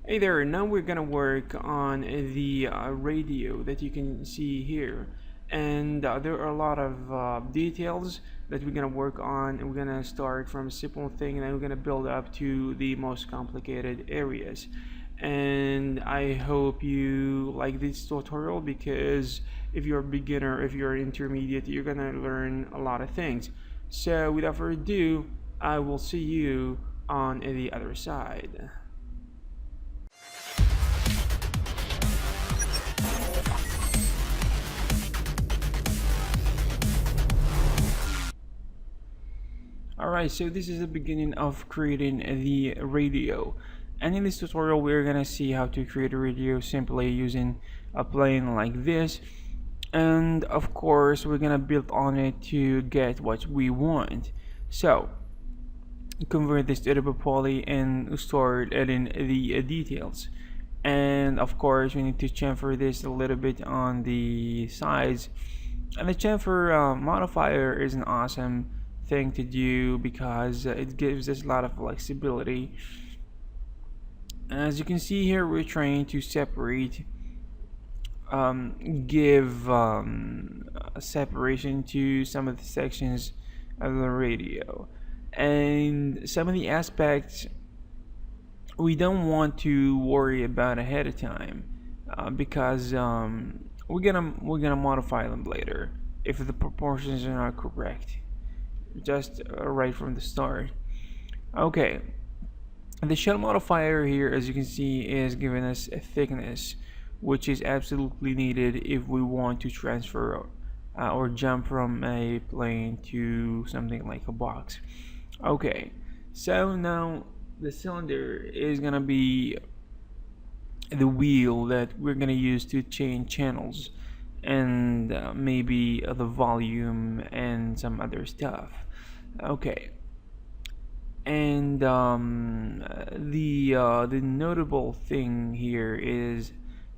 Hey there, now we're gonna work on the radio that you can see here. And there are a lot of details that we're gonna work on. And we're gonna start from a simple thing and then we're gonna build up to the most complicated areas. And I hope you like this tutorial because if you're a beginner, if you're intermediate, you're gonna learn a lot of things. So without further ado, I will see you on the other side. Alright, so this is the beginning of creating the radio. And in this tutorial we're gonna see how to create a radio simply using a plane like this. And of course we're gonna build on it to get what we want. So convert this to the poly and start adding the details. And of course we need to chamfer this a little bit on the sides. And the chamfer modifier is an awesome thing to do because it gives us a lot of flexibility. And as you can see here, we're trying to separate, give a separation to some of the sections of the radio, and some of the aspects we don't want to worry about ahead of time because we're gonna modify them later if the proportions are not correct, just right from the start. Okay, the shell modifier here, as you can see, is giving us a thickness which is absolutely needed if we want to transfer or jump from a plane to something like a box. Okay, so now the cylinder is gonna be the wheel that we're gonna use to change channels and maybe the volume and some other stuff. Okay, and the notable thing here is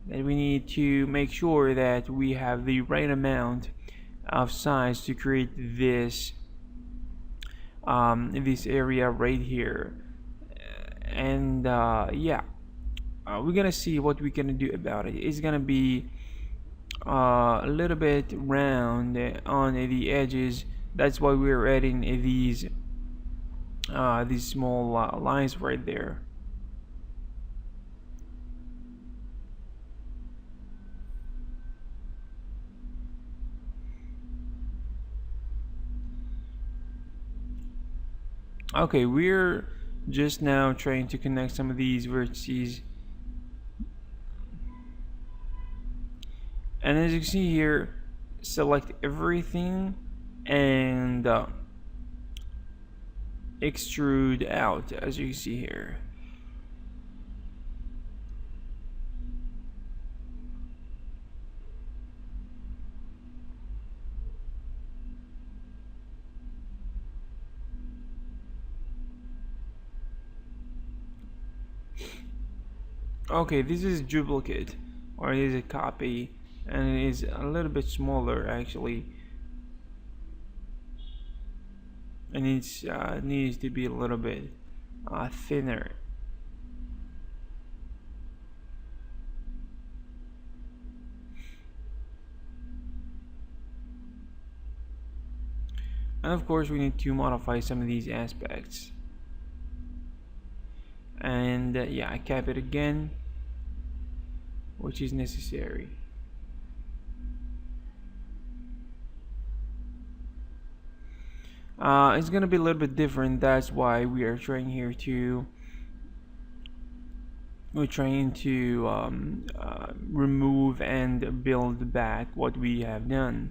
that we need to make sure that we have the right amount of size to create this area right here. And yeah, we're gonna see what we're gonna do about it. It's gonna be a little bit round on the edges. That's why we're adding these small lines right there. Okay, we're just now trying to connect some of these vertices, and as you can see here, select everything and extrude out, as you can see here. Okay, this is duplicate, or it is a copy, and it is a little bit smaller actually, and it needs to be a little bit thinner. And of course we need to modify some of these aspects. And yeah, I cap it again, which is necessary. It's gonna be a little bit different. That's why we are trying here to remove and build back what we have done,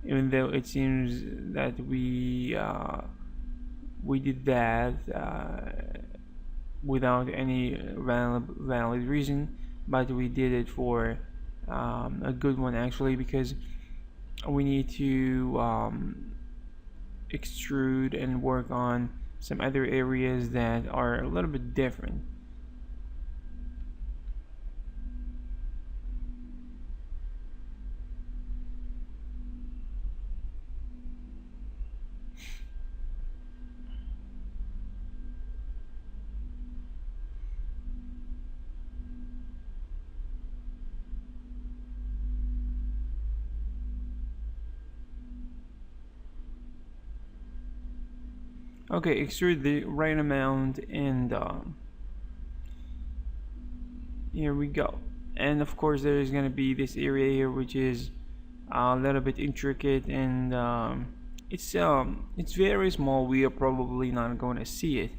even though it seems that we did that without any valid reason, but we did it for a good one actually, because we need to extrude and work on some other areas that are a little bit different. Okay, extrude the right amount, and here we go. And of course there's gonna be this area here which is a little bit intricate, and it's very small. We are probably not going to see it,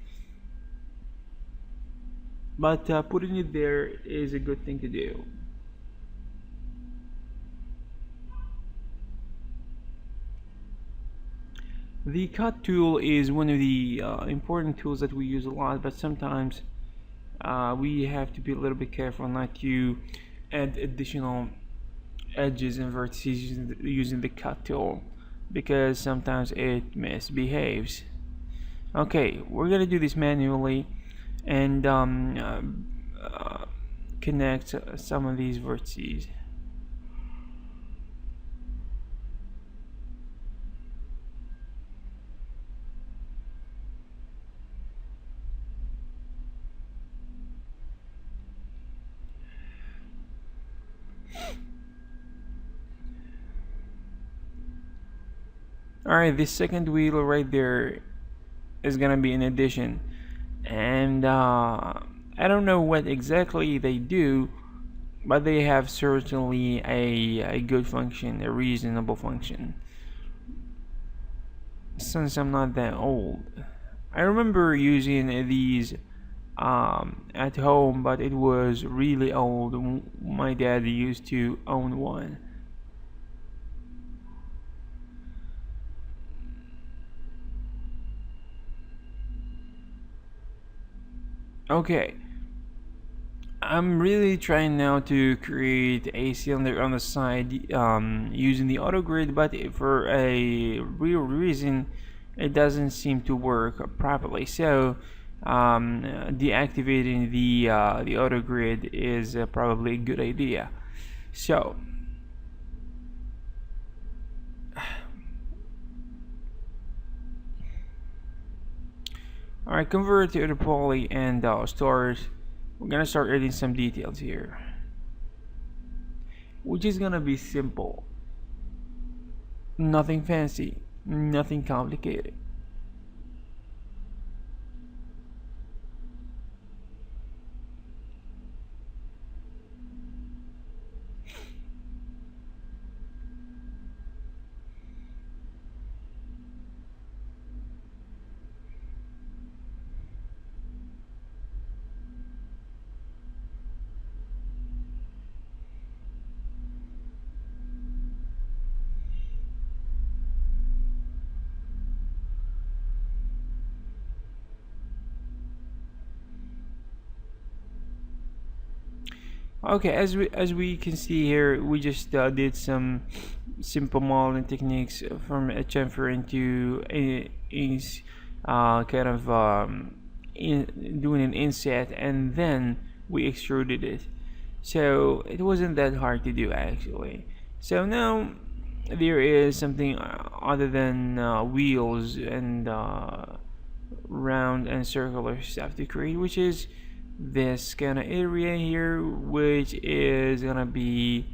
but putting it there is a good thing to do. The cut tool is one of the important tools that we use a lot, but sometimes we have to be a little bit careful not to add additional edges and vertices using the cut tool, because sometimes it misbehaves. Okay, we're gonna do this manually, and connect some of these vertices. Alright, this second wheel right there is gonna be an addition, and I don't know what exactly they do, but they have certainly a good function, a reasonable function. Since I'm not that old, I remember using these at home, but it was really old. My dad used to own one. Okay, I'm really trying now to create a cylinder on the side using the auto grid, but for a real reason it doesn't seem to work properly. So deactivating the auto grid is probably a good idea. So alright, convert to the poly, and we're gonna start adding some details here, which is gonna be simple, nothing fancy, nothing complicated. Okay, as we can see here, we just did some simple modeling techniques from a chamfer into kind of doing an inset, and then we extruded it. So it wasn't that hard to do actually. So now there is something other than wheels and round and circular stuff to create, which is this kind of area here, which is gonna be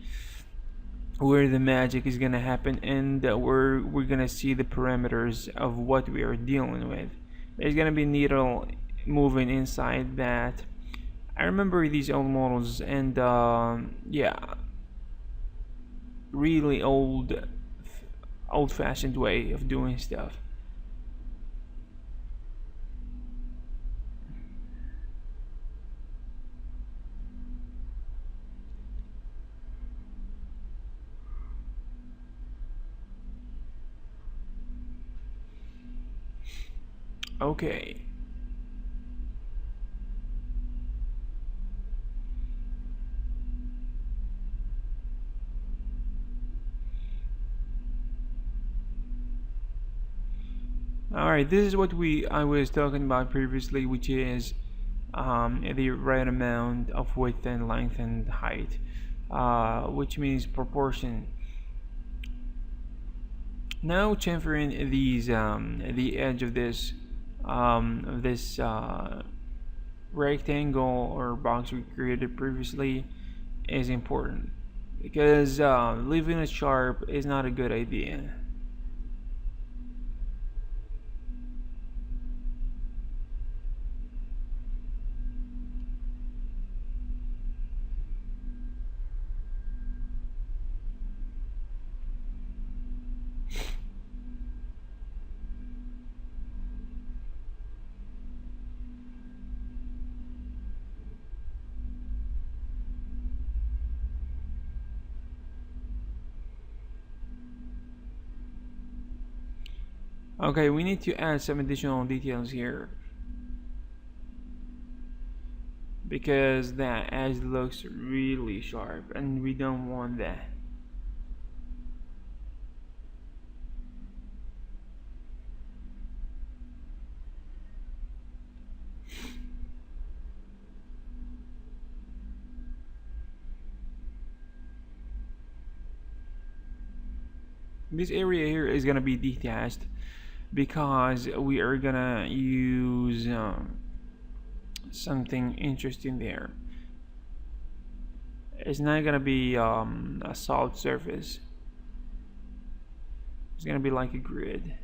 where the magic is gonna happen, and we're gonna see the parameters of what we are dealing with. There's gonna be a needle moving inside that. I remember these old models, and yeah, really old-fashioned way of doing stuff. Okay. Alright, this is what I was talking about previously, which is the right amount of width and length and height, which means proportion. Now chamfering these the edge of this rectangle or box we created previously is important, because leaving it sharp is not a good idea. Okay, we need to add some additional details here because that edge looks really sharp and we don't want that. This area here is gonna be detached because we are gonna use something interesting there. It's not gonna be a solid surface. It's gonna be like a grid.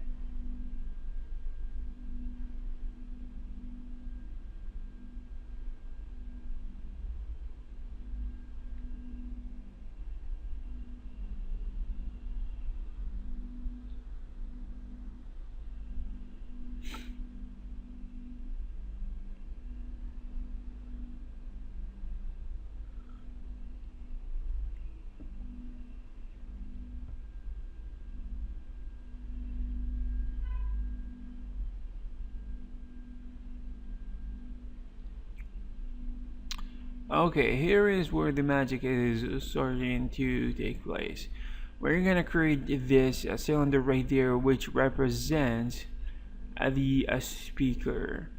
Okay, here is where the magic is starting to take place. We're gonna create this cylinder right there, which represents the speaker,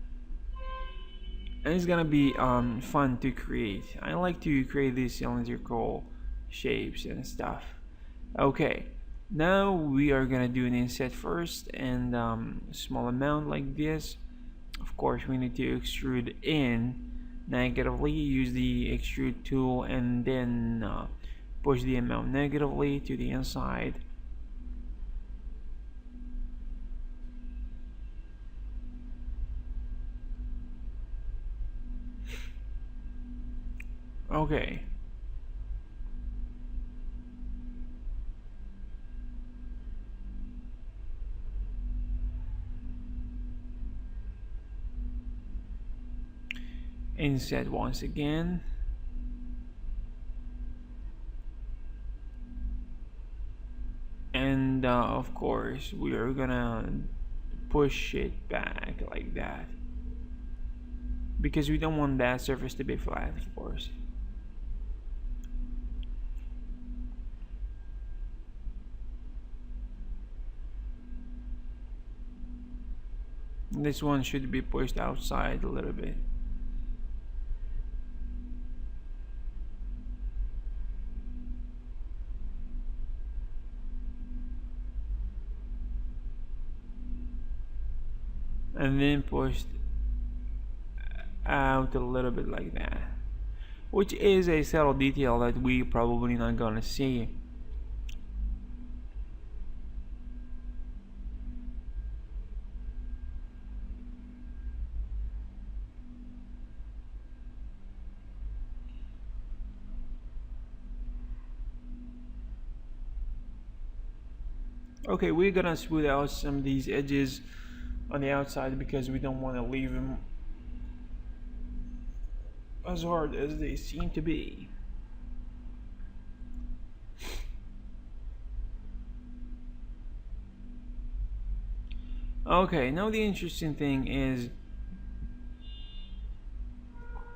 and it's gonna be fun to create. I like to create these cylindrical shapes and stuff. Okay, now we are gonna do an inset first, and small amount like this. Of course, we need to extrude in negatively, use the extrude tool, and then push the amount negatively to the inside. Okay. Inset once again. And of course, we are gonna push it back like that because we don't want that surface to be flat, of course. This one should be pushed outside a little bit. And then pushed out a little bit like that, which is a subtle detail that we probably not gonna see. Okay, we're gonna smooth out some of these edges on the outside because we don't want to leave them as hard as they seem to be. Okay, now the interesting thing is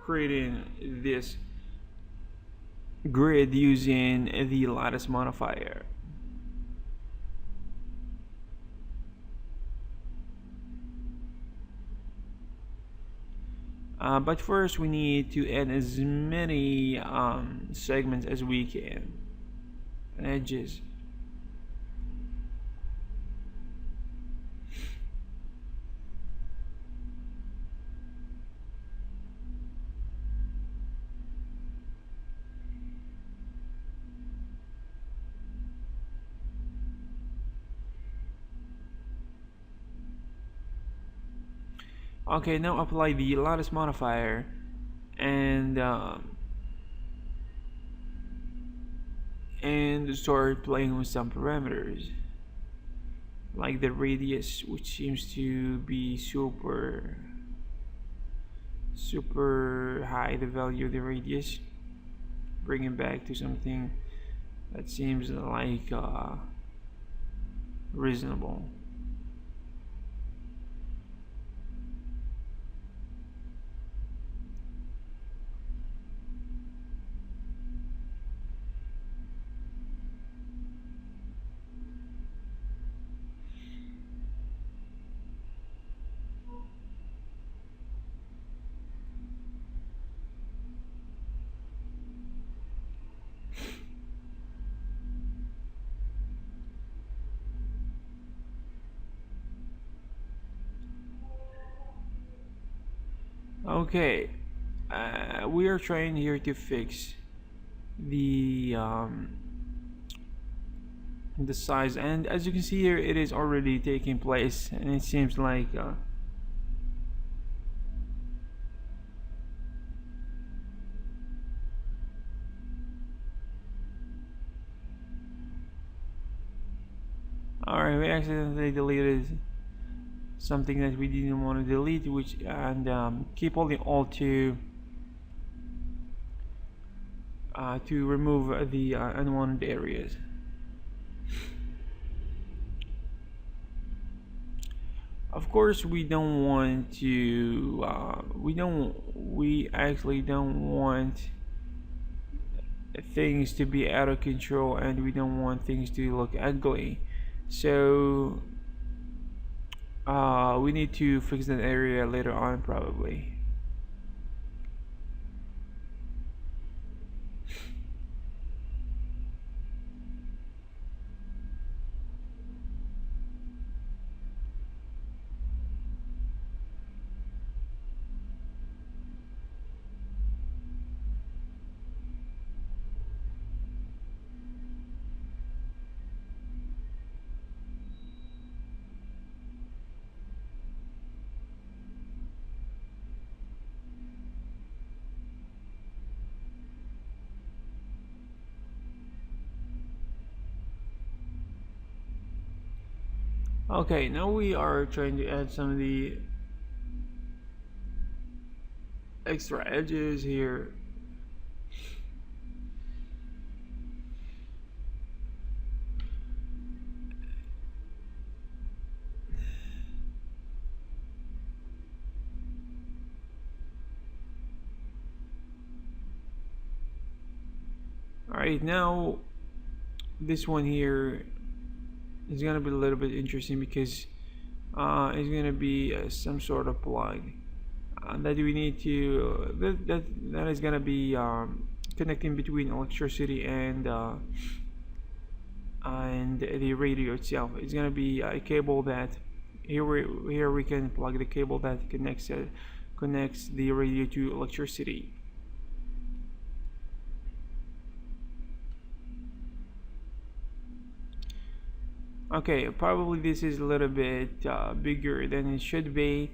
creating this grid using the lattice modifier. But first we need to add as many segments as we can, edges. Okay, now apply the lattice modifier and start playing with some parameters like the radius, which seems to be super high, the value of the radius. Bring it back to something that seems like reasonable. Okay, we are trying here to fix the size, and as you can see here, it is already taking place, and it seems like alright, we accidentally deleted something that we didn't want to delete, which and keep holding Alt to remove the unwanted areas. Of course, we don't want to. We actually don't want things to be out of control, and we don't want things to look ugly. So we need to fix that area later on, probably. Okay, now we are trying to add some of the extra edges here. Alright, now this one here is gonna be a little bit interesting because it's gonna be some sort of plug that we need to that is gonna be connecting between electricity and the radio itself. It's gonna be a cable that here we can plug the cable that connects the radio to electricity. Okay, probably this is a little bit bigger than it should be,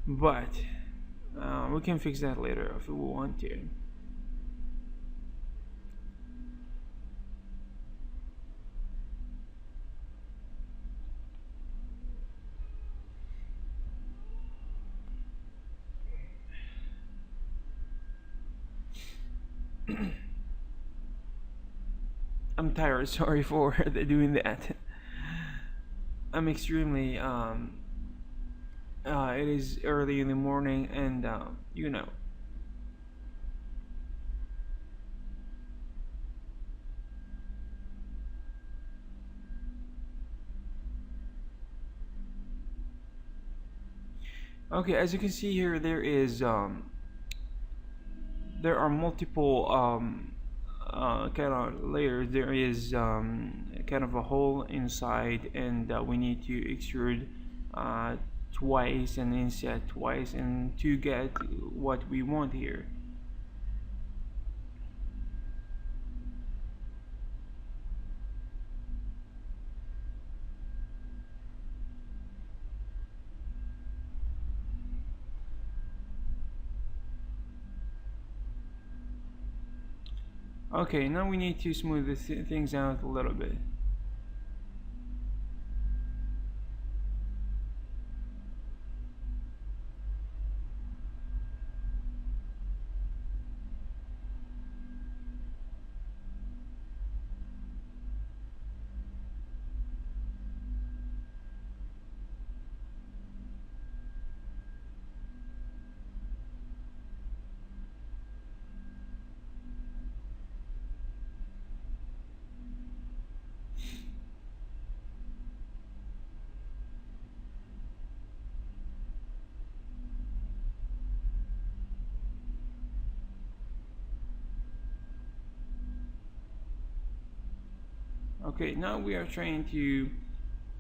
but we can fix that later if we want to. I'm tired, sorry for doing that. I'm extremely it is early in the morning, and you know. Okay, as you can see here, there are multiple kind of layers. There is kind of a hole inside, and we need to extrude twice and inset twice, and to get what we want here. Okay, now we need to smooth things out a little bit. Okay, now we are trying to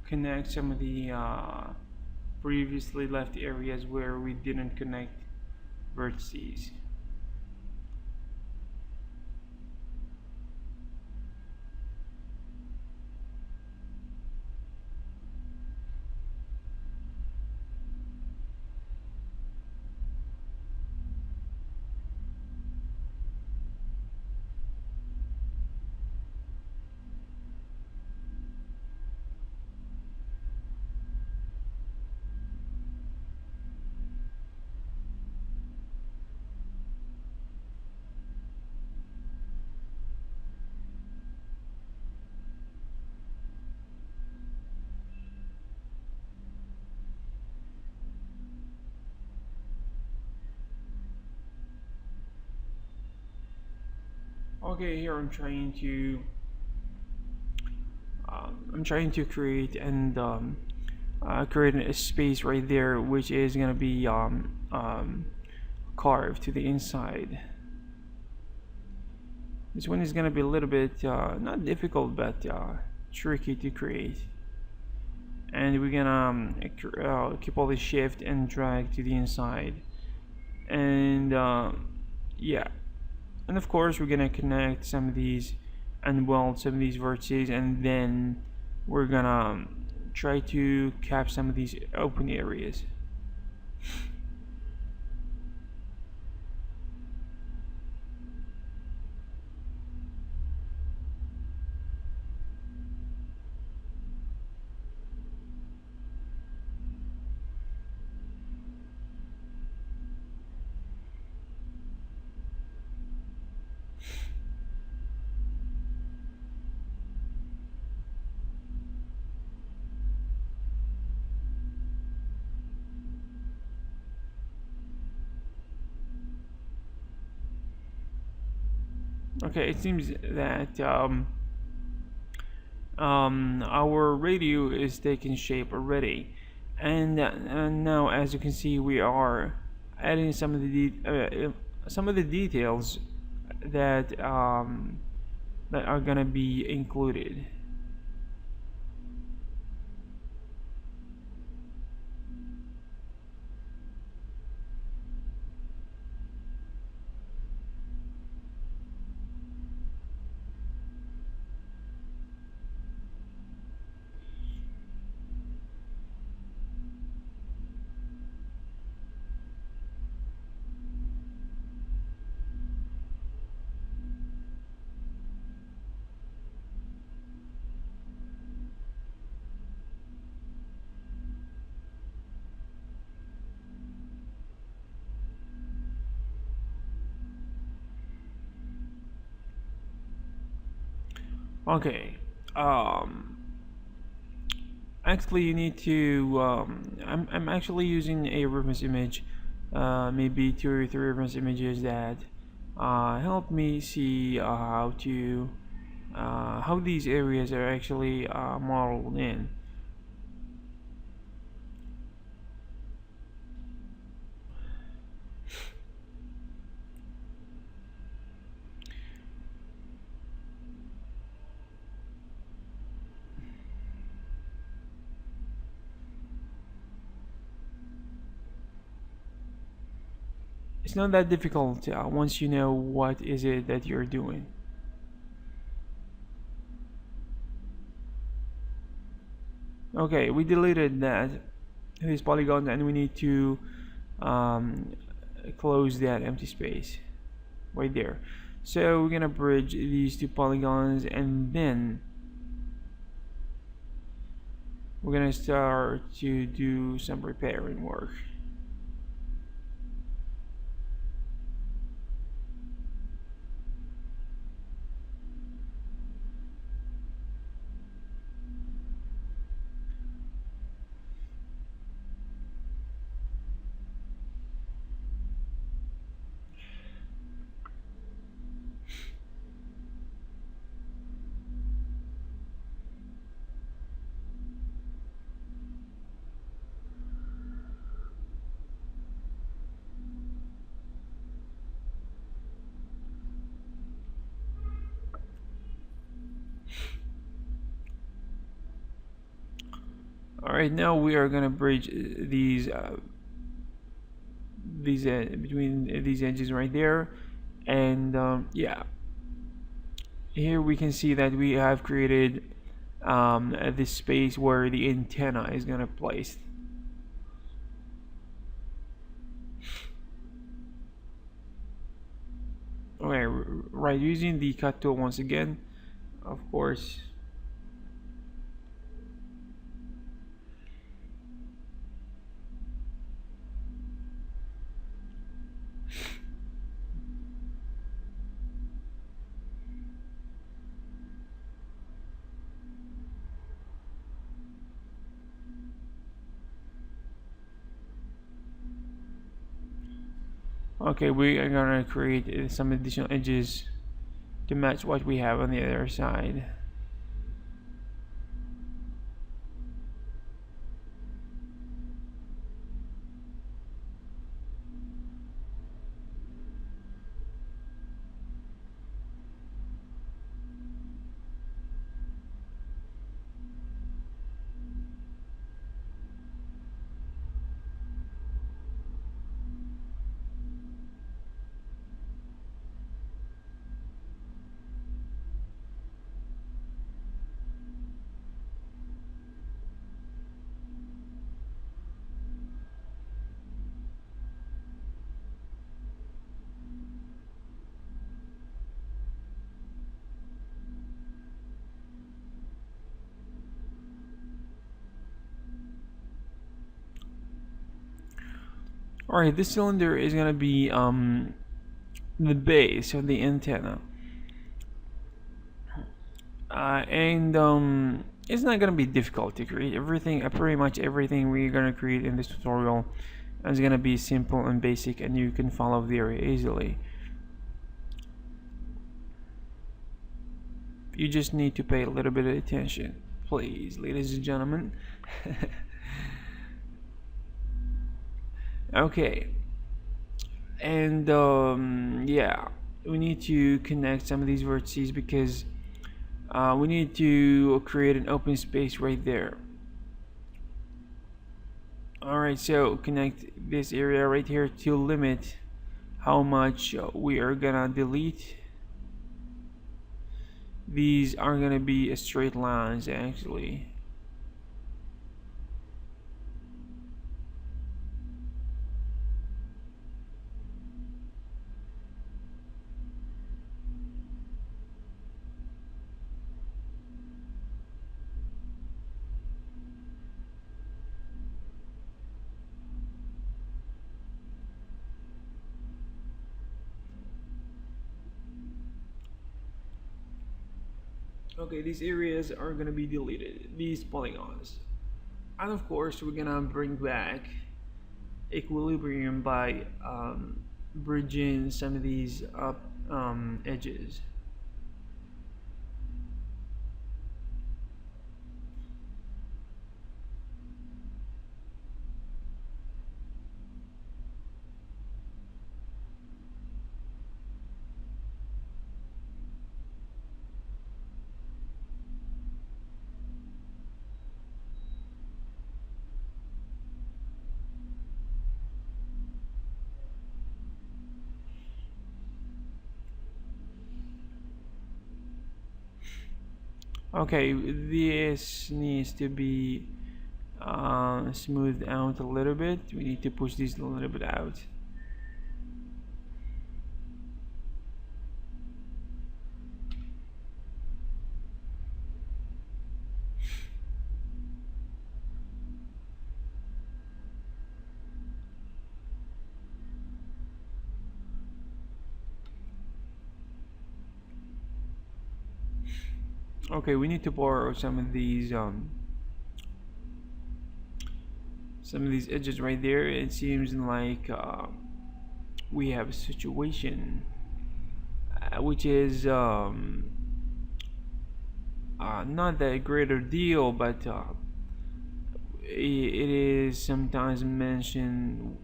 connect some of the previously left areas where we didn't connect vertices. Okay, here I'm trying to create and create a space right there, which is gonna be carved to the inside. This one is gonna be a little bit not difficult, but tricky to create. And we're gonna keep all the shift and drag to the inside, and yeah. And of course, we're gonna connect some of these and weld some of these vertices, and then we're gonna try to cap some of these open areas. Okay, it seems that our radio is taking shape already, and now, as you can see, we are adding some of the details that that are gonna be included. Okay. Um, Actually, you need to. I'm actually using a reference image, maybe two or three reference images that help me see how these areas are actually modeled in. It's not that difficult once you know what is it that you're doing. Okay, we deleted these polygons, and we need to um, close that empty space right there. So we're gonna bridge these two polygons, and then we're gonna start to do some repairing work. All right, now we are gonna bridge between these edges right there. And yeah, here we can see that we have created this space where the antenna is gonna place. Okay, right, using the cut tool once again, of course. Okay, we are gonna create some additional edges to match what we have on the other side. Alright, this cylinder is gonna be the base of the antenna. And it's not gonna be difficult to create everything. Pretty much everything we're gonna create in this tutorial is gonna be simple and basic, and you can follow very easily. You just need to pay a little bit of attention, please, ladies and gentlemen. Okay, and yeah, we need to connect some of these vertices because we need to create an open space right there. Alright, so connect this area right here to limit how much we are gonna delete. These are gonna be straight lines actually. Okay, these areas are gonna be deleted, these polygons. And of course, we're gonna bring back equilibrium by bridging some of these up edges. Okay, this needs to be smoothed out a little bit. We need to push this a little bit out. Okay, we need to borrow some of these edges right there. It seems like we have a situation which is not that great a deal, but it is sometimes mentioned.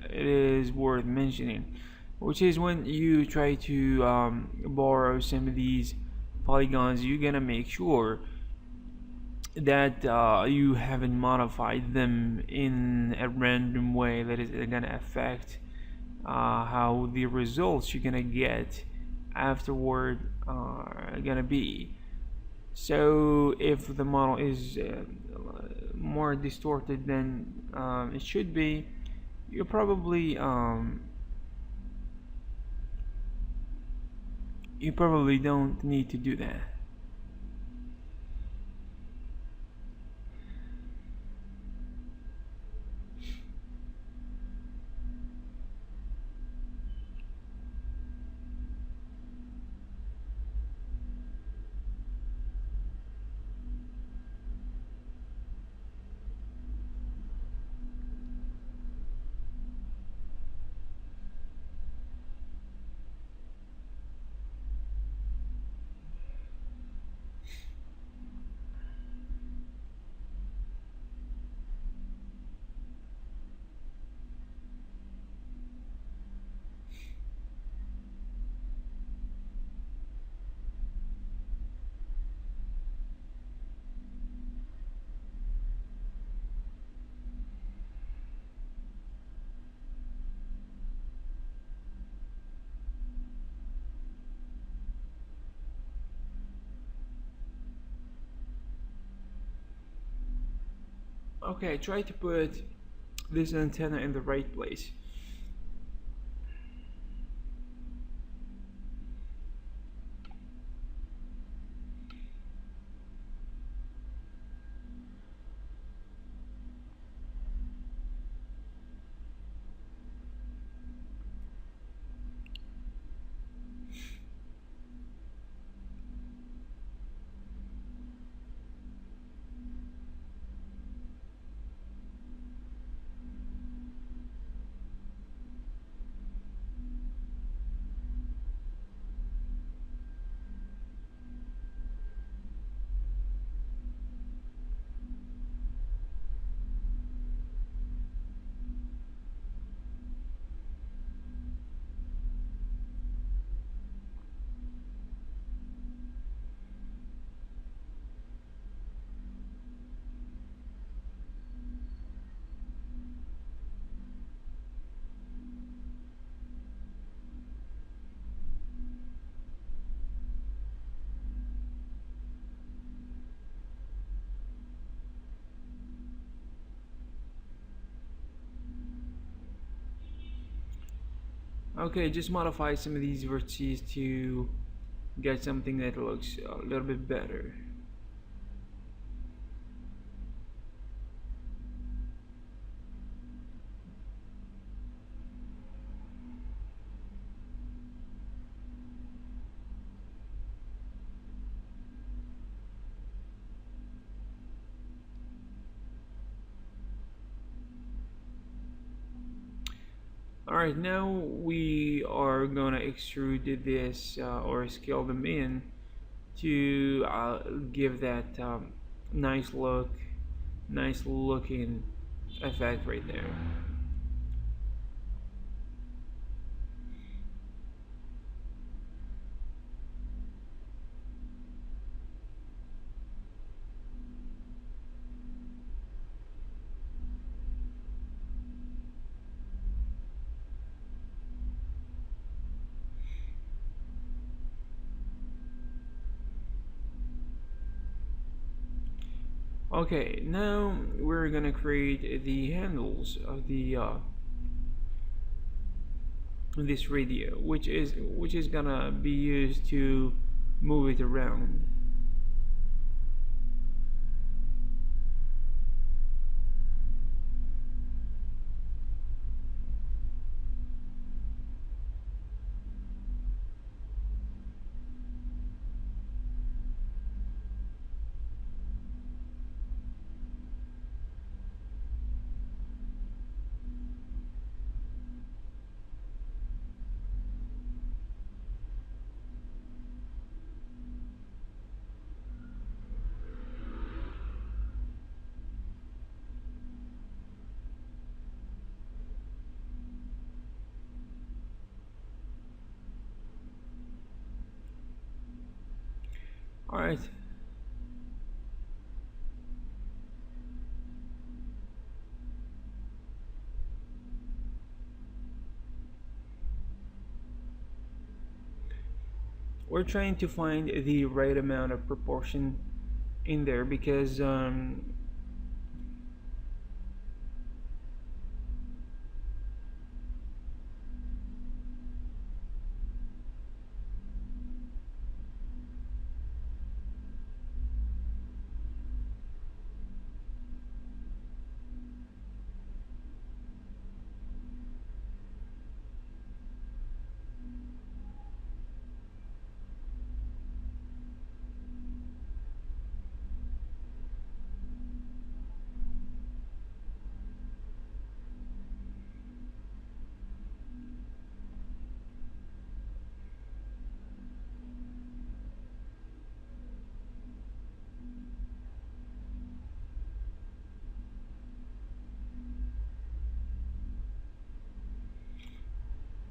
It is worth mentioning, which is when you try to borrow some of these polygons, you're gonna make sure that you haven't modified them in a random way that is gonna affect how the results you're gonna get afterward are gonna be. So if the model is more distorted than it should be, you probably don't need to do that. Okay, try to put this antenna in the right place. Okay, just modify some of these vertices to get something that looks a little bit better. Alright, now we are gonna extrude this or scale them in to give that nice looking effect right there. Okay, now we're gonna create the handles of the this radio, which is gonna be used to move it around. Alright. we're trying to find the right amount of proportion in there, because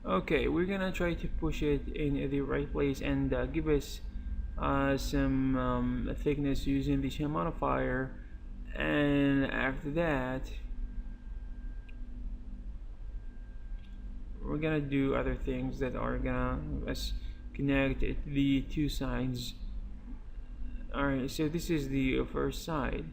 okay, we're gonna try to push it in the right place and give us some thickness using the shell modifier, and after that we're gonna do other things that are gonna connect the two sides. Alright, so this is the first side.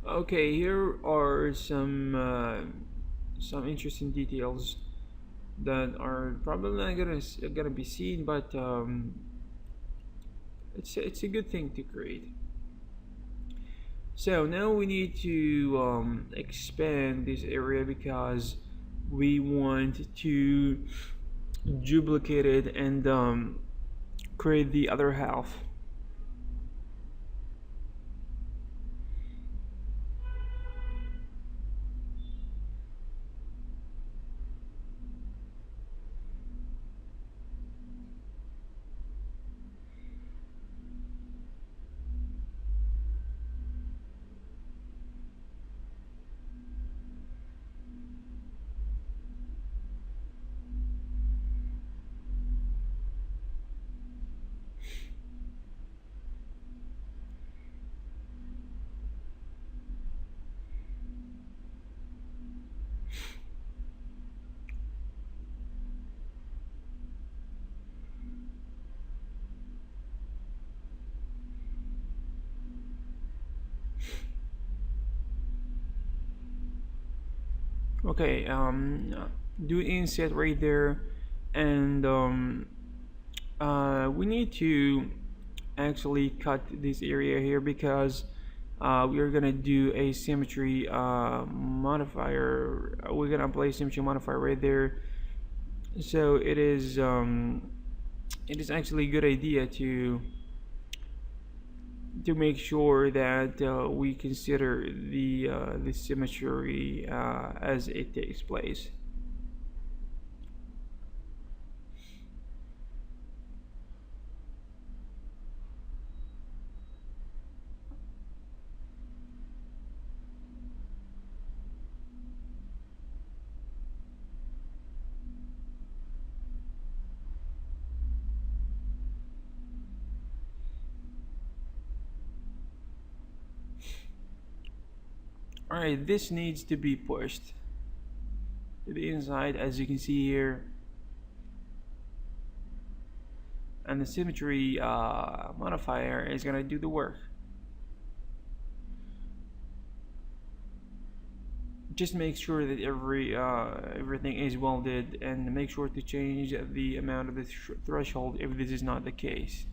Okay, here are some interesting details that are probably not gonna be seen, but it's a good thing to create. So now we need to expand this area, because we want to duplicate it and create the other half. Okay, do inset right there, and we need to actually cut this area here, because we are gonna do a symmetry modifier. We're gonna apply symmetry modifier right there. So it is actually a good idea to make sure that we consider the symmetry as it takes place. Alright, this needs to be pushed to the inside, as you can see here, and the symmetry modifier is gonna do the work. Just make sure that everything is welded, and make sure to change the amount of the threshold if this is not the case.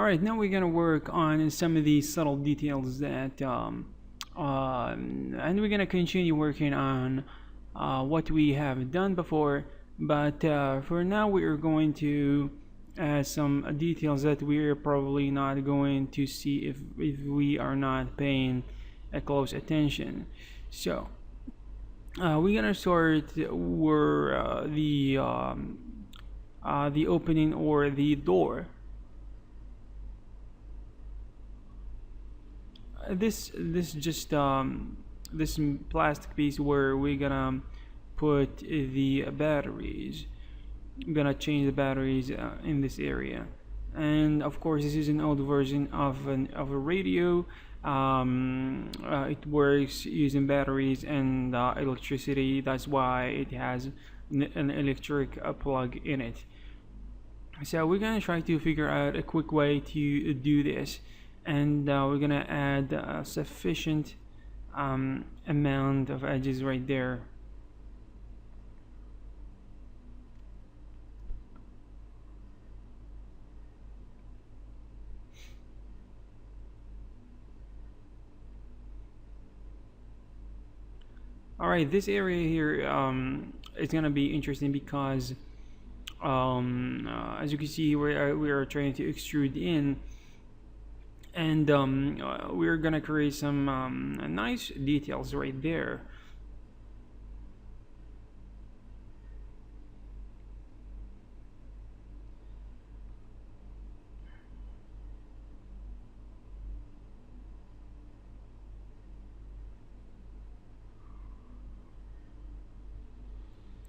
Alright, now we're gonna work on some of these subtle details that, and we're gonna continue working on what we have done before, but for now we are going to add some details that we're probably not going to see if we are not paying a close attention. So we're gonna start where the opening or the door. This just this plastic piece where we're gonna put the batteries. I'm gonna change the batteries in this area, and of course this is an old version of a radio. It works using batteries and electricity. That's why it has an electric plug in it. So we're gonna try to figure out a quick way to do this, and we're gonna add a sufficient amount of edges right there. Alright, this area here is gonna be interesting because as you can see we are trying to extrude in, and we're gonna create some nice details right there.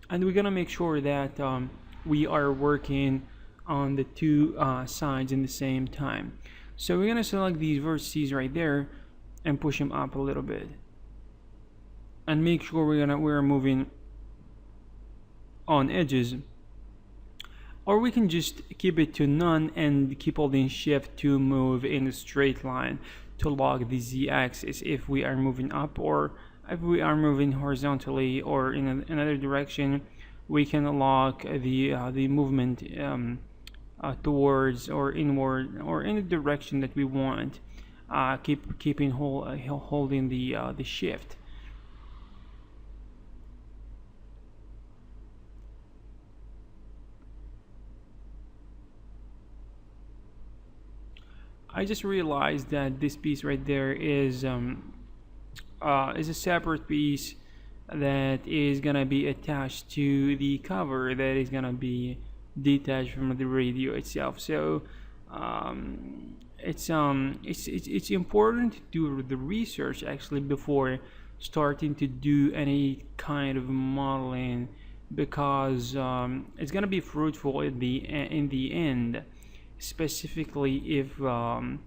And we're gonna make sure that we are working on the two sides in the same time. So we're gonna select these vertices right there and push them up a little bit, and make sure we're moving on edges, or we can just keep it to none and keep holding shift to move in a straight line to lock the z-axis if we are moving up, or if we are moving horizontally or in another direction. We can lock the movement towards or inward or in the direction that we want, holding the shift. I just realized that this piece right there is a separate piece that is gonna be attached to the cover that is gonna be detached from the radio itself. So it's important to do the research actually before starting to do any kind of modeling, because it's gonna be fruitful in the end, specifically if the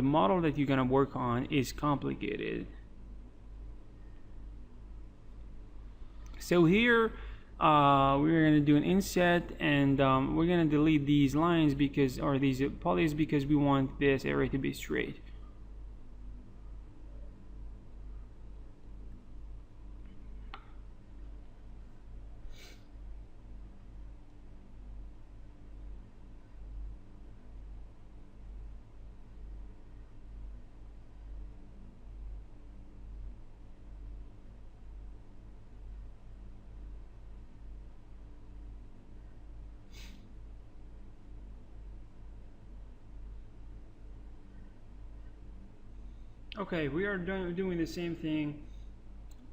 model that you're gonna work on is complicated. So here we're gonna do an inset, and we're gonna delete these lines because, or these polys, because we want this area to be straight. Okay, we are doing the same thing,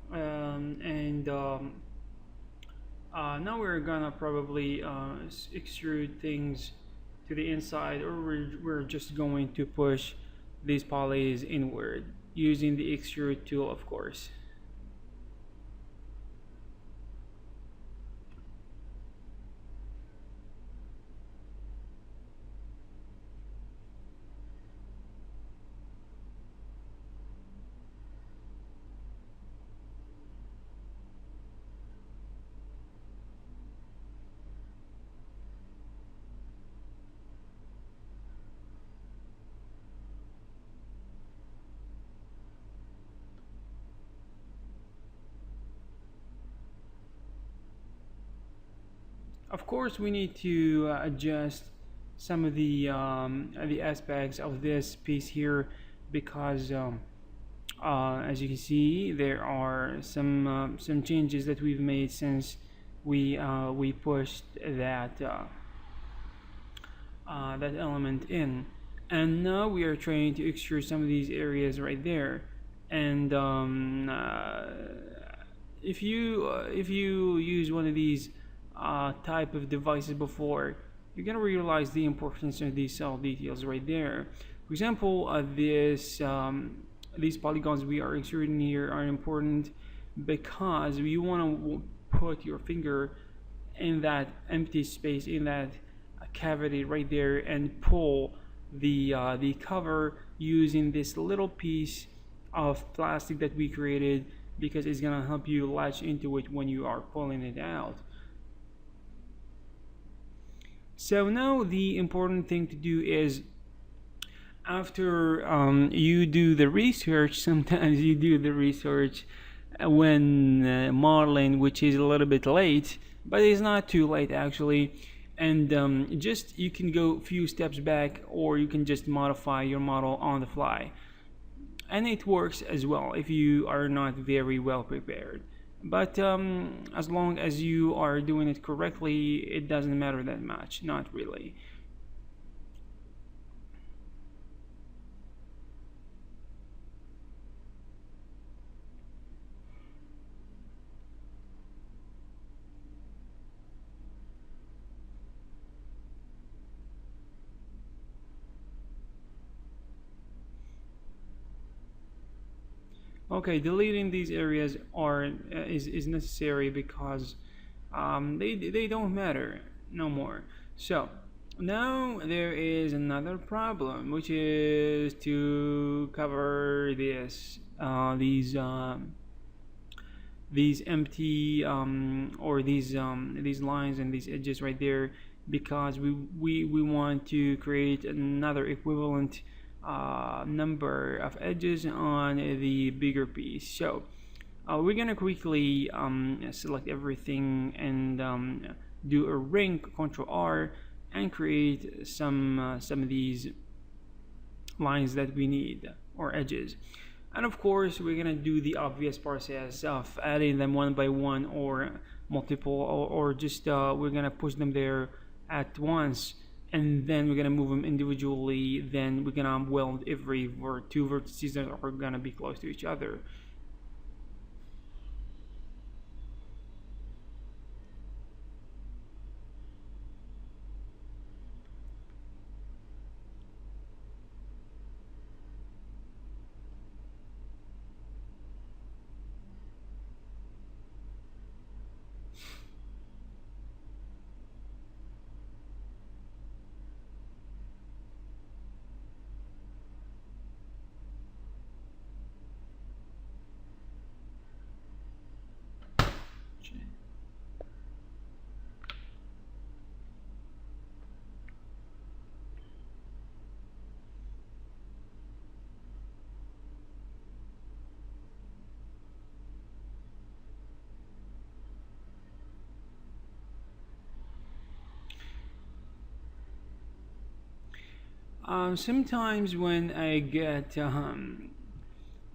and now we're gonna probably extrude things to the inside, or we're just going to push these polys inward using the extrude tool, of course. Of course, we need to adjust some of the aspects of this piece here, because as you can see, there are some changes that we've made since we pushed that element in, and now we are trying to extrude some of these areas right there. And if you use one of these type of devices before, you're gonna realize the importance of these cell details right there. For example, these polygons we are extruding here are important because you want to put your finger in that empty space, in that cavity right there, and pull the cover using this little piece of plastic that we created, because it's gonna help you latch into it when you are pulling it out. So now the important thing to do is, after you do the research, sometimes you do the research when modeling, which is a little bit late, but it's not too late actually. And just you can go a few steps back, or you can just modify your model on the fly, and it works as well if you are not very well prepared. But as long as you are doing it correctly, it doesn't matter that much, not really. Okay, deleting these areas is necessary because they don't matter no more. So now there is another problem, which is to cover these empty or these lines and these edges right there, because we want to create another equivalent number of edges on the bigger piece. So we're gonna quickly select everything and do a ring, Ctrl R, and create some of these lines that we need, or edges. And of course we're gonna do the obvious process of adding them one by one, or multiple, or just we're gonna push them there at once, and then we're gonna move them individually. Then we're gonna weld every two vertices that are gonna be close to each other. Sometimes when I get,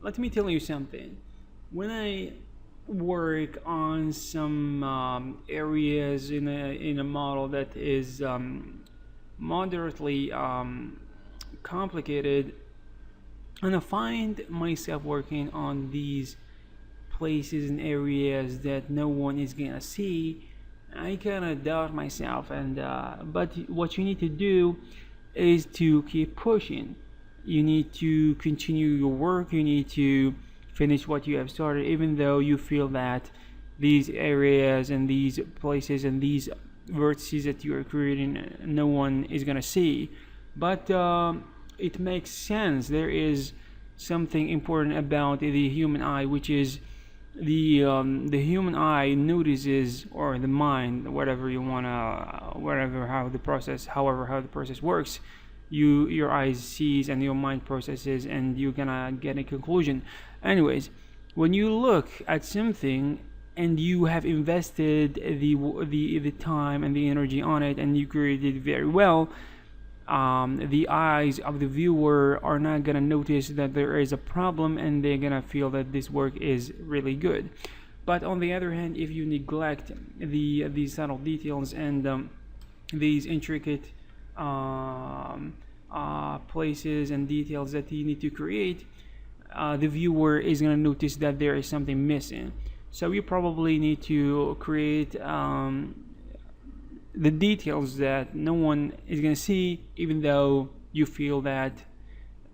let me tell you something. When I work on some areas in a model that is moderately complicated, and I find myself working on these places and areas that no one is gonna see, I kind of doubt myself. And but what you need to do is to keep pushing. You need to continue your work. You need to finish what you have started, even though you feel that these areas and these places and these vertices that you are creating no one is gonna see. But it makes sense. There is something important about the human eye, which is the human eye notices, or the mind, whatever you wanna, whatever how the process works, your eyes sees and your mind processes, and you're gonna get a conclusion. Anyways, when you look at something and you have invested the time and the energy on it, and you created it very well, the eyes of the viewer are not gonna notice that there is a problem, and they're gonna feel that this work is really good. But on the other hand, if you neglect these subtle details and these intricate places and details that you need to create, the viewer is going to notice that there is something missing. So you probably need to create the details that no one is going to see, even though you feel that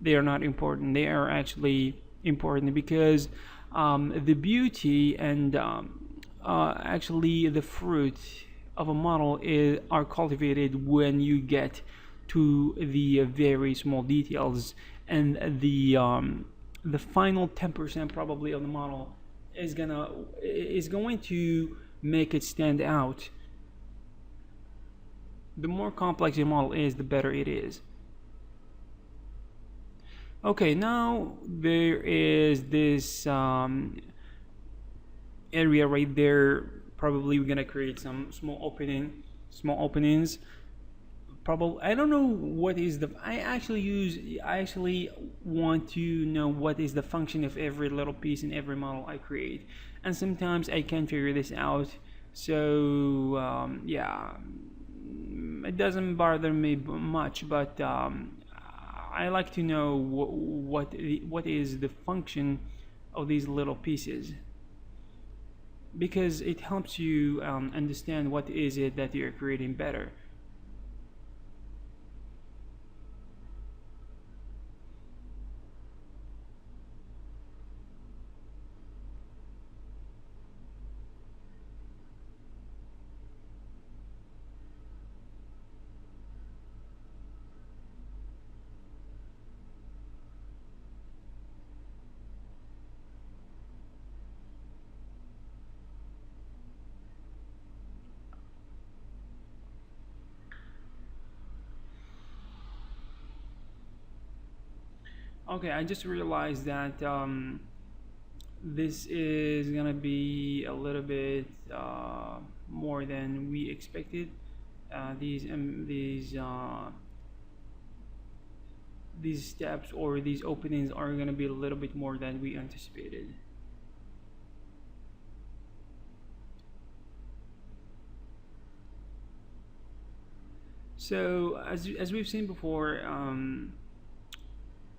they are not important. They are actually important because the beauty and actually the fruit of a model are cultivated when you get to the very small details, and the final 10% probably of the model is going to make it stand out. The more complex your model is, the better it is. Okay, now there is this area right there. Probably we're gonna create some small openings. Probably, I don't know what is the. I actually want to know what is the function of every little piece in every model I create, and sometimes I can't figure this out. So yeah, it doesn't bother me much, but I like to know what is the function of these little pieces, because it helps you understand what is it that you're creating better. Okay, I just realized that this is gonna be a little bit more than we expected. These steps or these openings are gonna be a little bit more than we anticipated. So as we've seen before,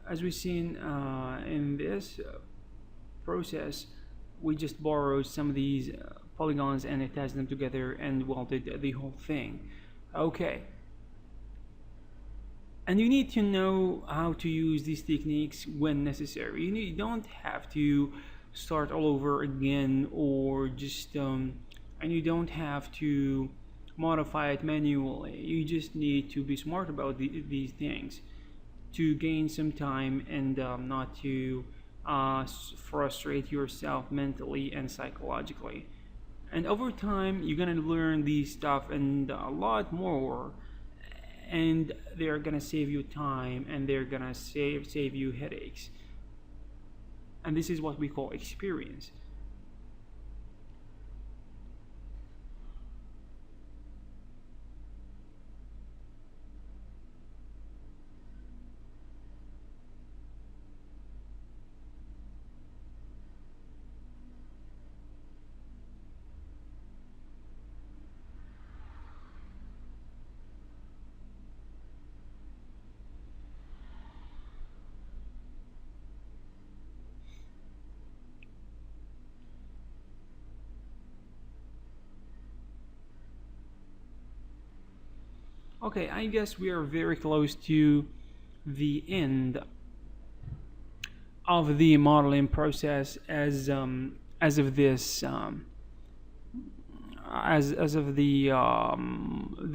as we've seen in this process, we just borrowed some of these polygons and attached them together and welded the whole thing. Okay. And you need to know how to use these techniques when necessary. You don't have to start all over again, or just and you don't have to modify it manually. You just need to be smart about these things to gain some time and not to frustrate yourself mentally and psychologically. And over time, you're gonna learn these stuff and a lot more, and they're gonna save you time, and they're gonna save you headaches. And this is what we call experience. Okay, I guess we are very close to the end of the modeling process as of this as of the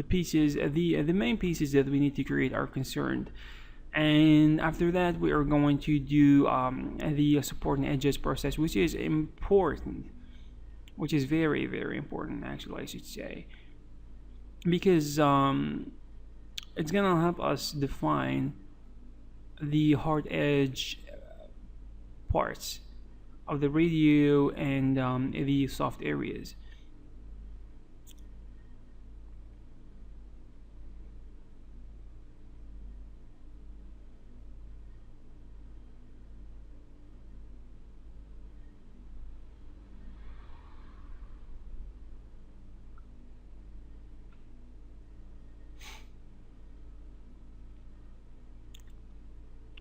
pieces, the main pieces that we need to create are concerned. And after that, we are going to do the support and edges process, which is important, which is very, very important, actually, I should say, because it's gonna help us define the hard edge parts of the radio and the soft areas.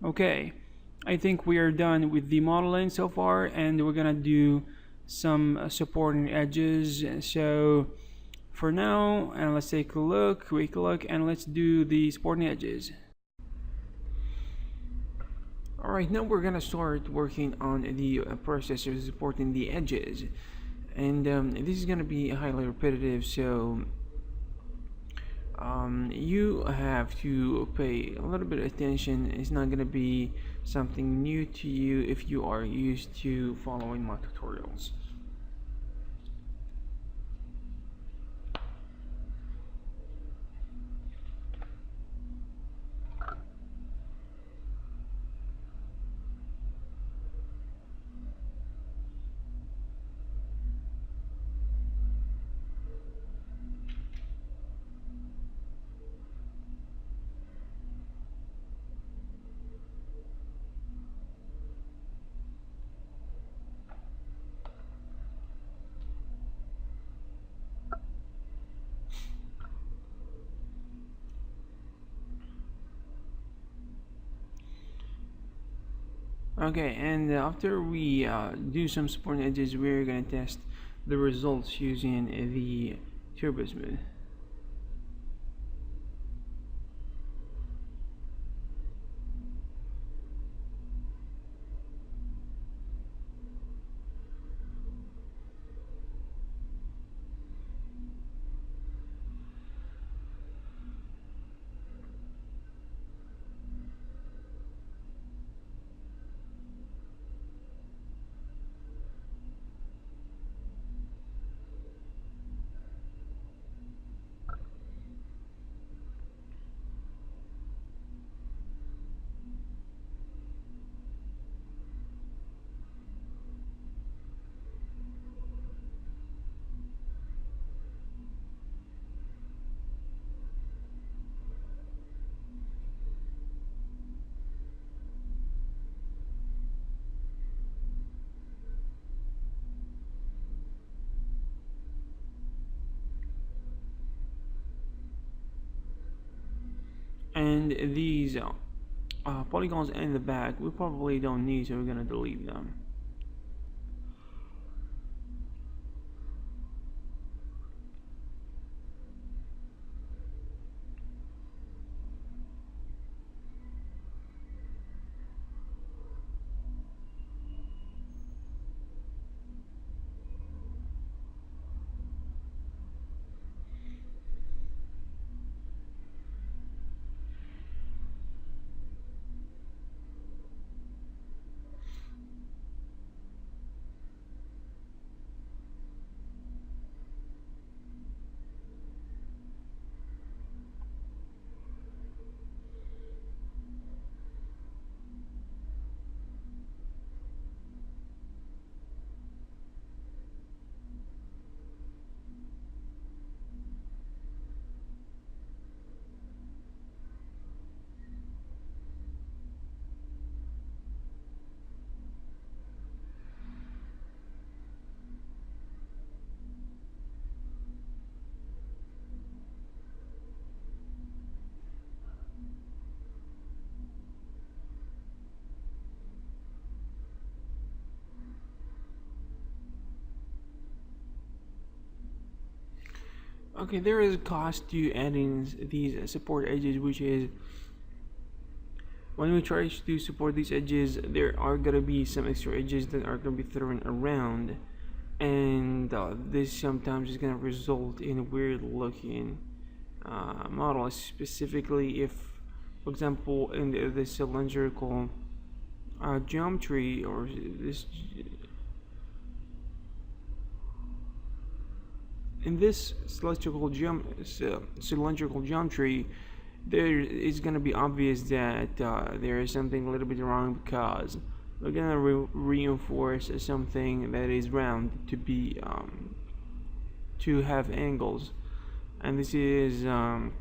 Okay, I think we are done with the modeling so far, and we're gonna do some supporting edges. So for now, and let's take a look, quick look, and let's do the supporting edges. Alright, now we're gonna start working on the process of supporting the edges, and this is gonna be highly repetitive, so you have to pay a little bit of attention. It's not gonna be something new to you if you are used to following my tutorials. Okay, and after we do some supporting edges, we're gonna test the results using the turbo smooth. And these polygons in the back we probably don't need, so we're gonna delete them. Okay, there is a cost to adding these support edges, which is when we try to support these edges, there are gonna be some extra edges that are gonna be thrown around, and this sometimes is gonna result in a weird looking model, specifically if, for example, in the cylindrical geometry, or this in this cylindrical geometry, there is going to be obvious that there is something a little bit wrong, because we're going to reinforce something that is round to be to have angles, and this is a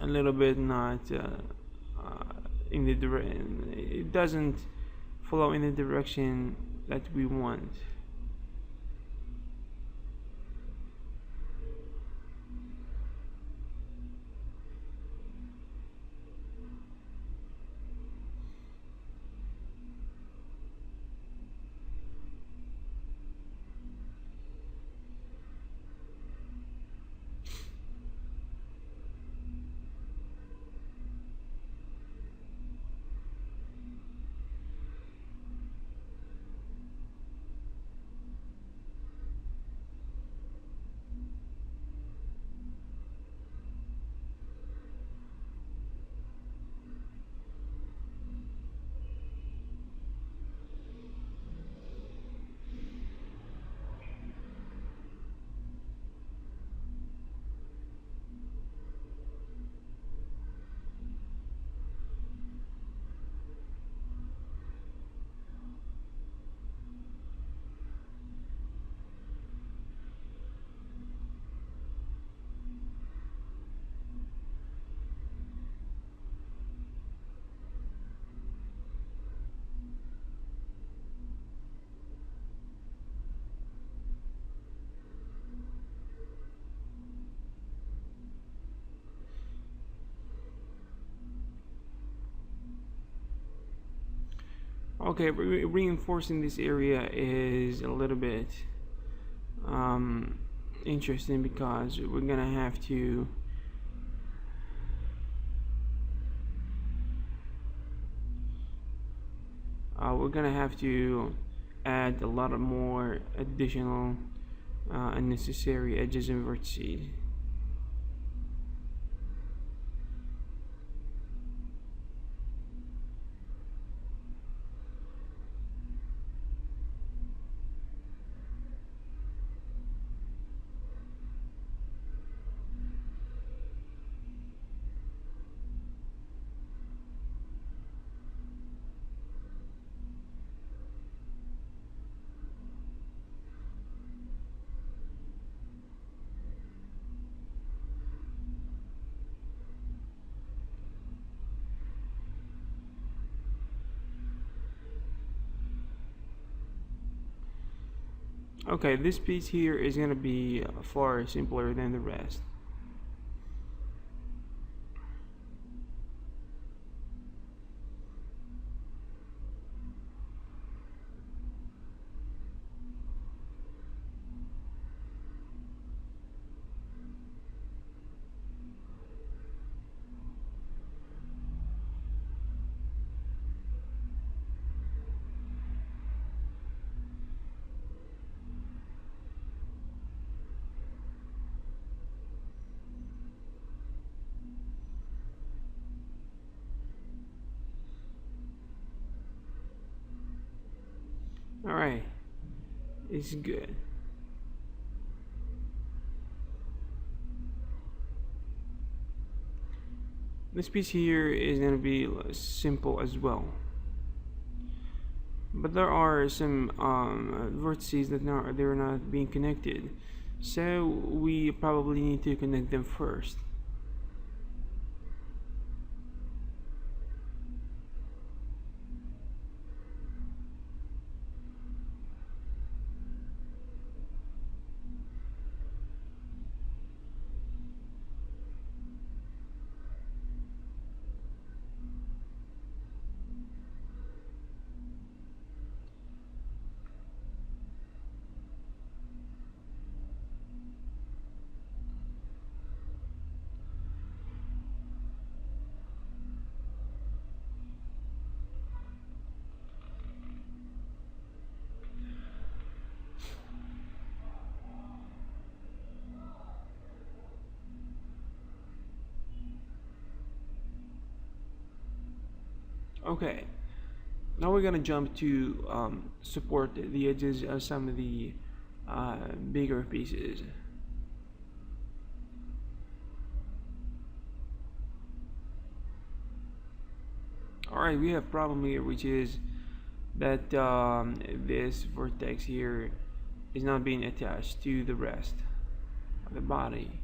little bit not in the direction. It doesn't follow in the direction that we want. Okay, reinforcing this area is a little bit interesting because we're gonna have to add a lot of more additional unnecessary edges and vertices. Okay, this piece here is going to be far simpler than the rest. Alright, it's good. This piece here is going to be simple as well. But there are some vertices that they're not being connected. So we probably need to connect them first. Okay, now we're gonna jump to support the edges of some of the bigger pieces. Alright, we have a problem here, which is that this vertex here is not being attached to the rest of the body.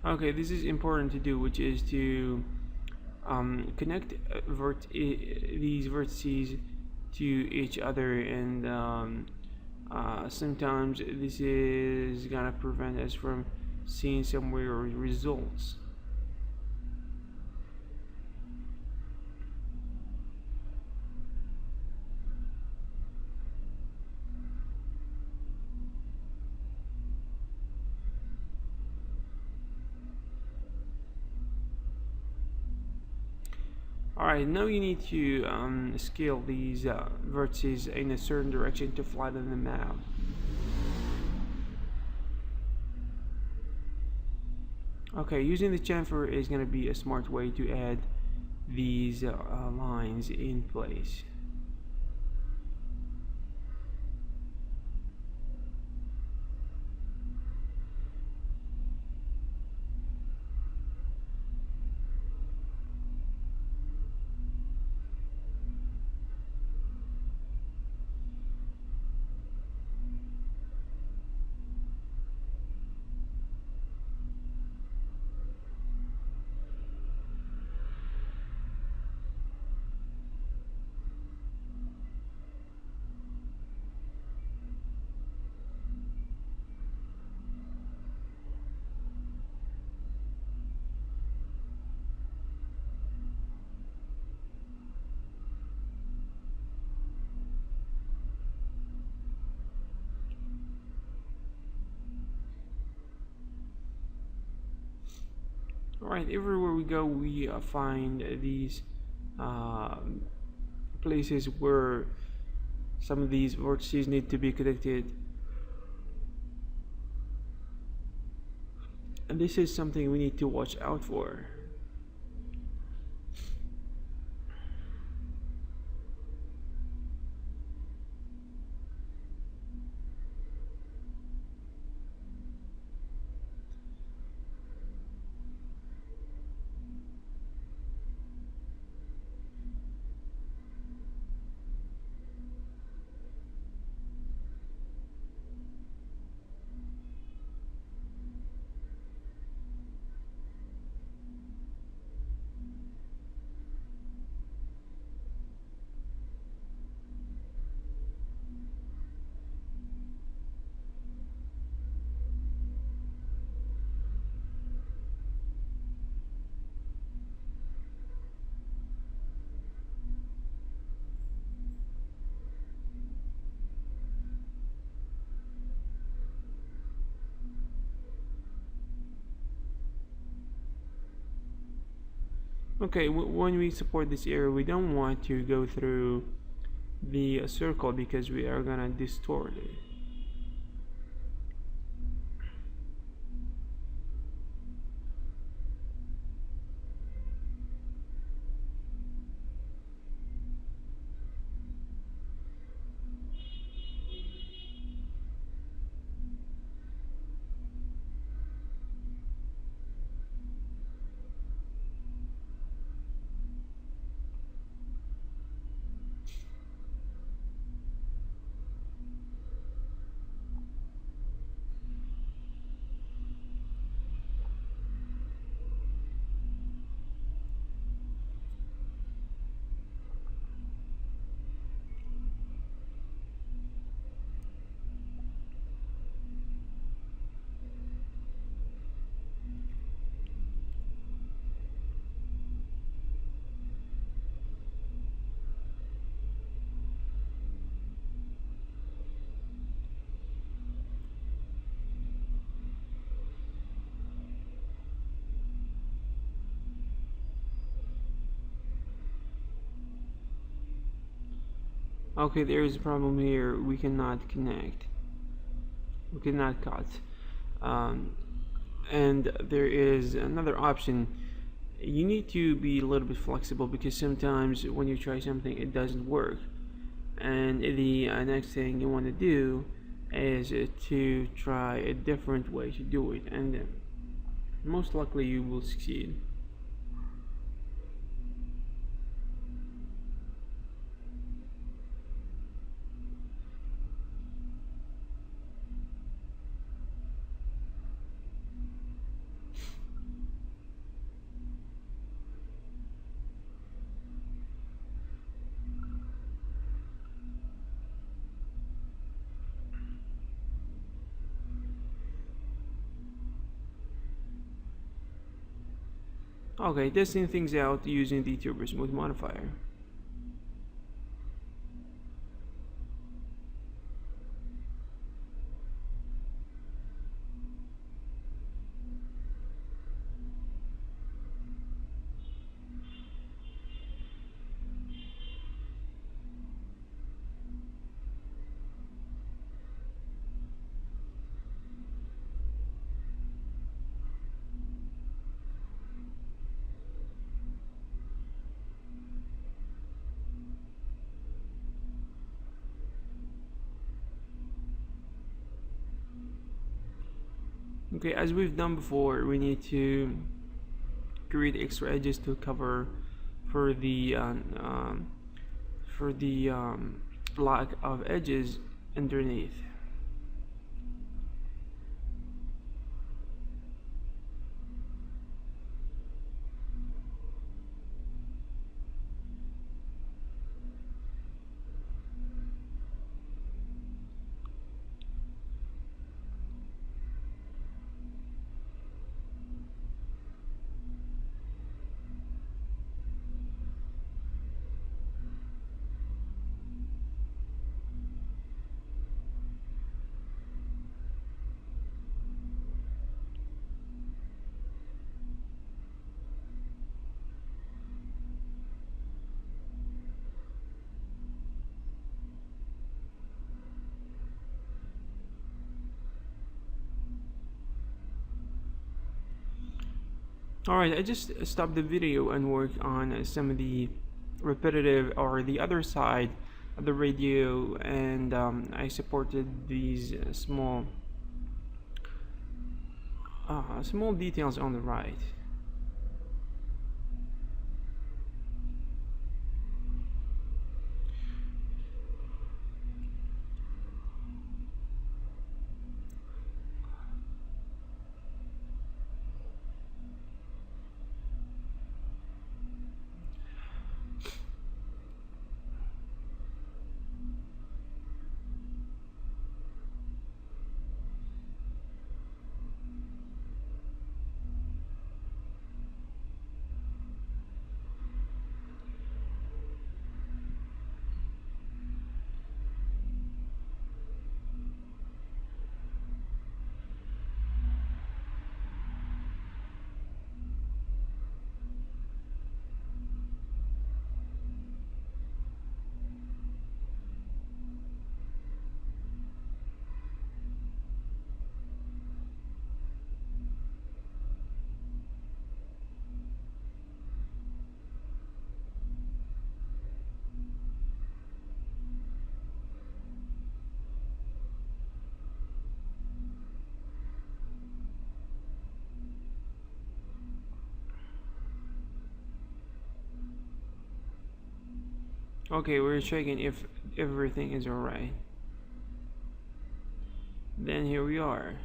Okay, this is important to do, which is to connect these vertices to each other, and sometimes this is gonna prevent us from seeing some weird results. Alright, now you need to scale these vertices in a certain direction to flatten them out. Okay, using the chamfer is going to be a smart way to add these lines in place. Alright, everywhere we go, we find these uh, places where some of these vertices need to be connected, and this is something we need to watch out for. Okay, when we support this area, we don't want to go through the circle because we are gonna distort it. Okay, there is a problem here. We cannot connect. We cannot cut. Um, and there is another option. You need to be a little bit flexible because sometimes when you try something, it doesn't work. And the next thing you want to do is to try a different way to do it, and most likely you will succeed. Okay, testing things out using the turbo smooth modifier. Okay, as we've done before, we need to create extra edges to cover for the lack of edges underneath. Alright, I just stopped the video and worked on some of the repetitive or the other side of the radio, and I supported these small details on the right. Okay, we're checking if everything is alright. Then here we are.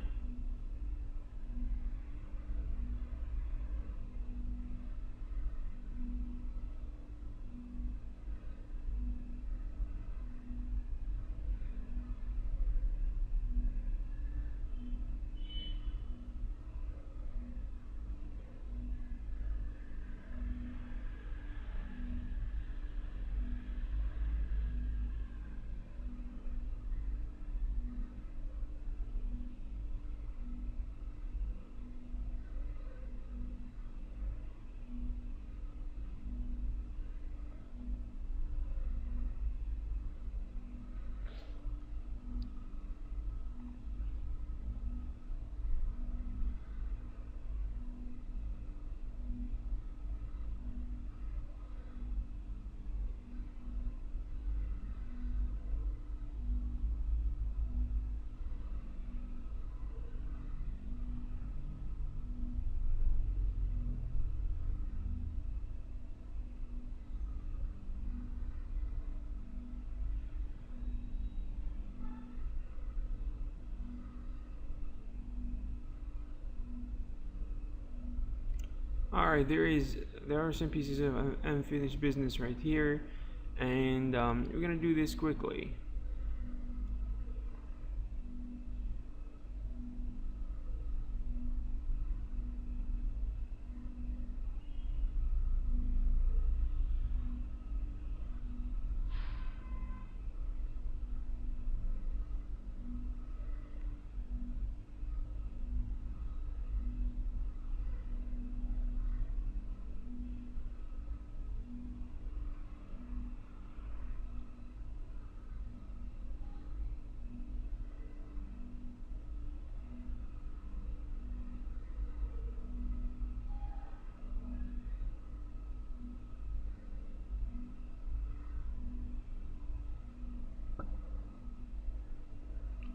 Alright, there are some pieces of unfinished business right here, and we're gonna do this quickly.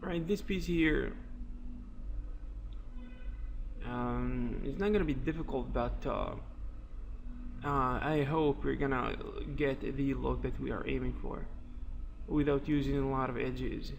Right, this piece here, it's not gonna be difficult, but I hope we're gonna get the look that we are aiming for without using a lot of edges.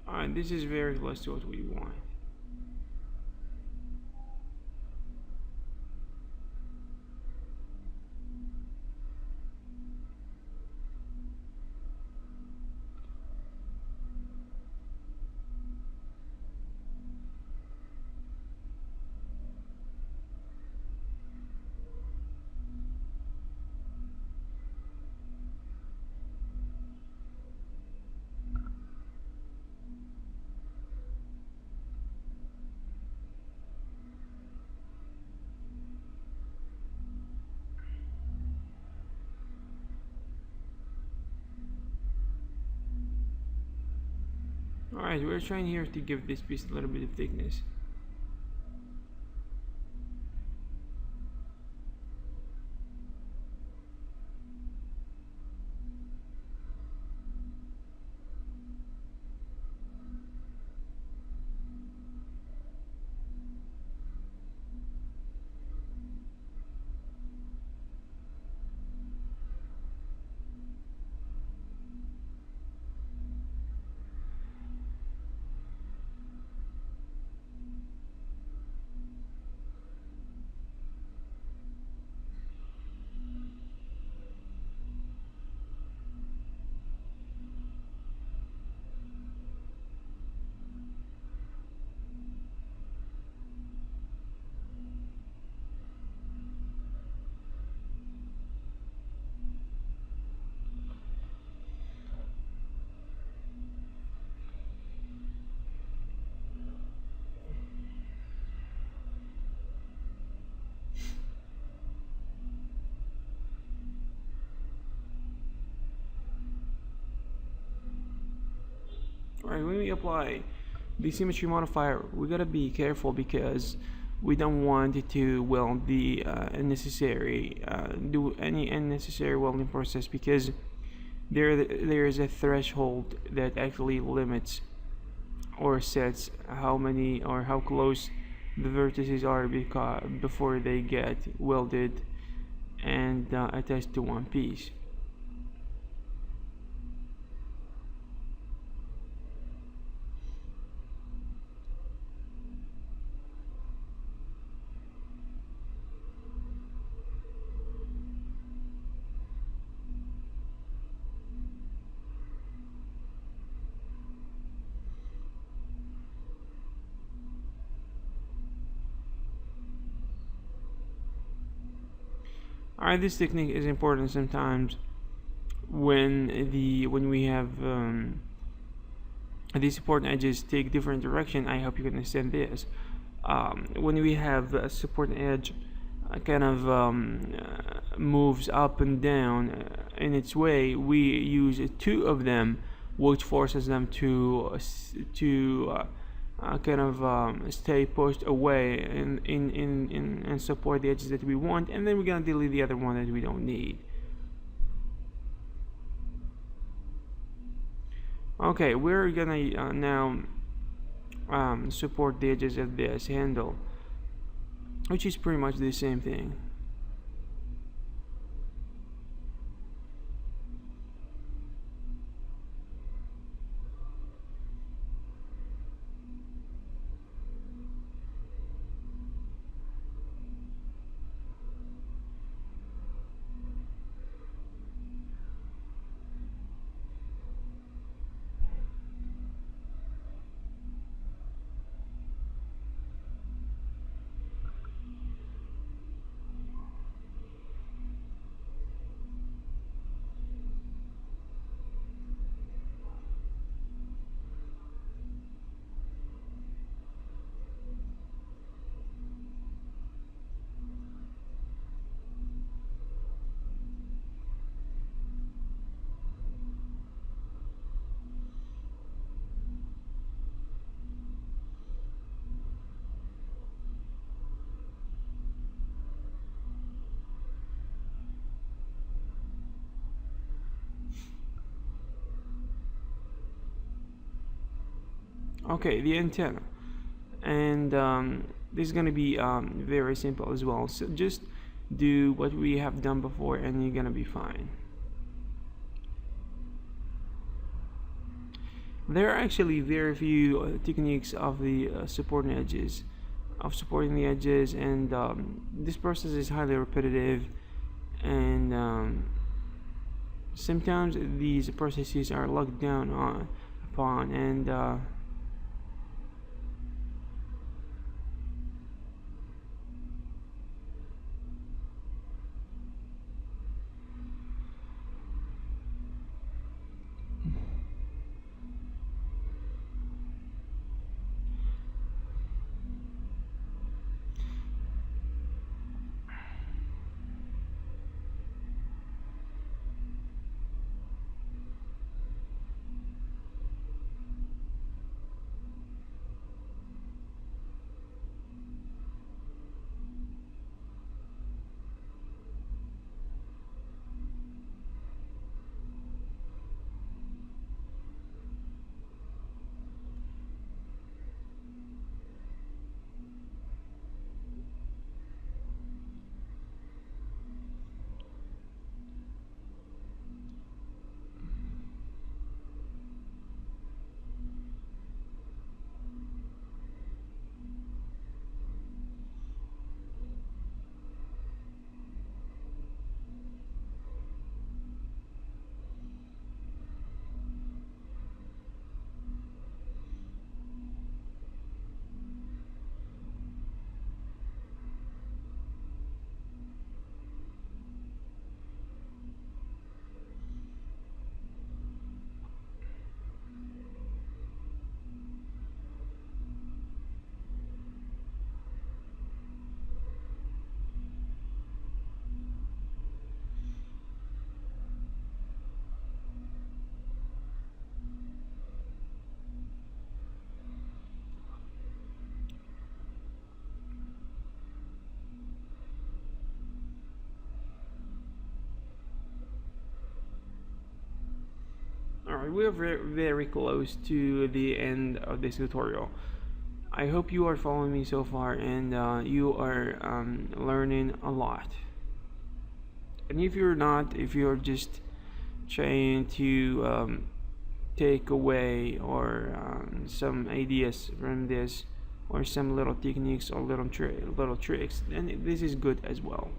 Alright, this is very close to what we want. Alright, we're trying here to give this piece a little bit of thickness. Alright, when we apply the symmetry modifier, we gotta be careful because we don't want it to weld the do any unnecessary welding process, because there is a threshold that actually limits or sets how many or how close the vertices are before they get welded and attached to one piece. Alright, this technique is important sometimes when we have the support edges take different direction. I hope you can understand this. When we have a support edge kind of moves up and down in its way, we use two of them, which forces them to kind of stay pushed away and support the edges that we want, and then we're gonna delete the other one that we don't need. Okay, we're gonna now support the edges of this handle, which is pretty much the same thing. Okay, the antenna, and this is gonna be very simple as well, so just do what we have done before and you're gonna be fine. There are actually very few techniques of the supporting edges, and this process is highly repetitive, and sometimes these processes are locked down upon, and Alright, we're very close to the end of this tutorial. I hope you are following me so far and you are learning a lot. And if you're not, if you're just trying to take away or some ideas from this, or some little techniques or little tricks, then this is good as well.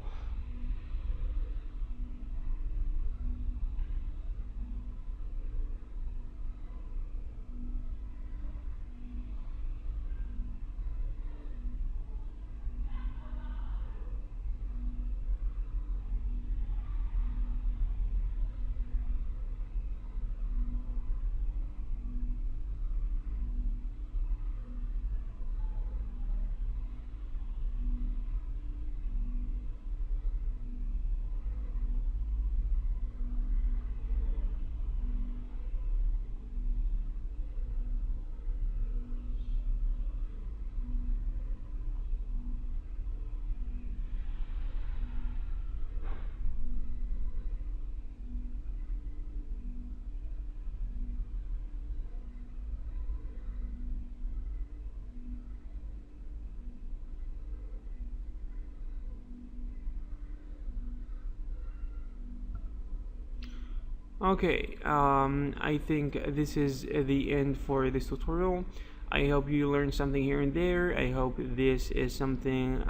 Okay, I think this is the end for this tutorial. I hope you learned something here and there. I hope this is something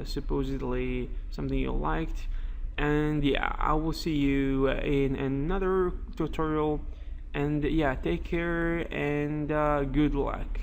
supposedly something you liked. And yeah, I will see you in another tutorial. And yeah, take care and good luck.